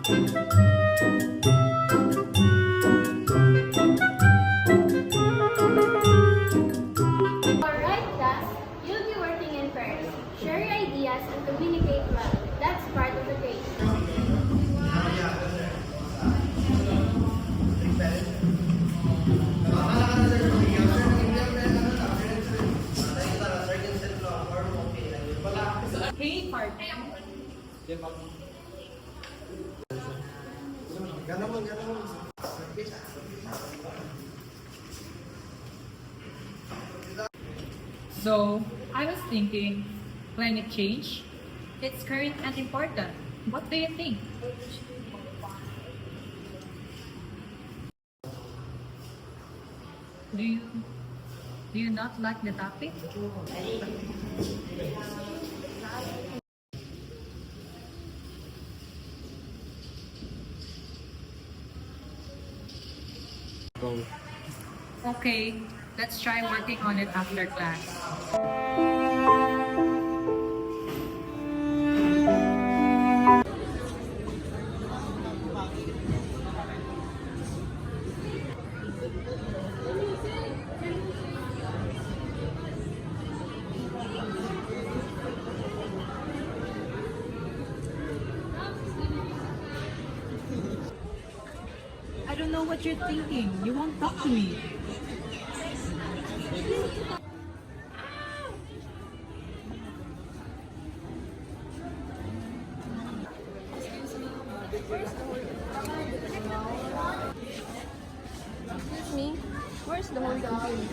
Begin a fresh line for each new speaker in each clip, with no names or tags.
Alright, class, you'll be working in pairs. Share your ideas and communicate well. That's part of the grade.
Hey, partner. So, I was thinking, climate change, it's current and important. What do you think? Do you, do you not like the topic? Okay, let's try working on it after class. I don't know what you're thinking. You won't talk to me.
Excuse me, where's the whole document?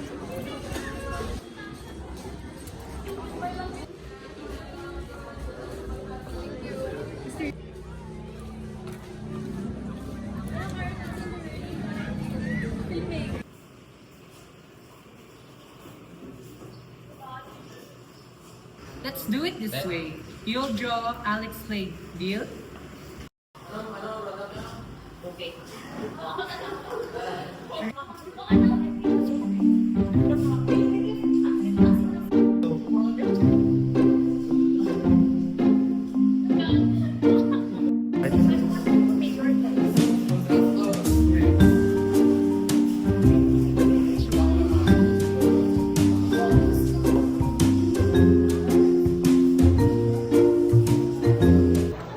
Let's do it this way. You'll draw, I'll explain. Deal? Okay.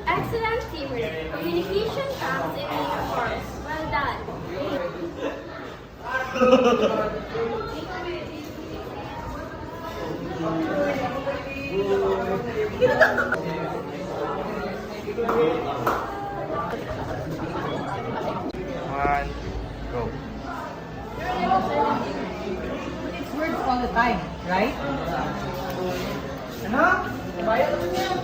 Excellent teamwork. Communication comes in many forms. Well done.
One, go.
It's words all the time, right? Ano? Bayad naman yan.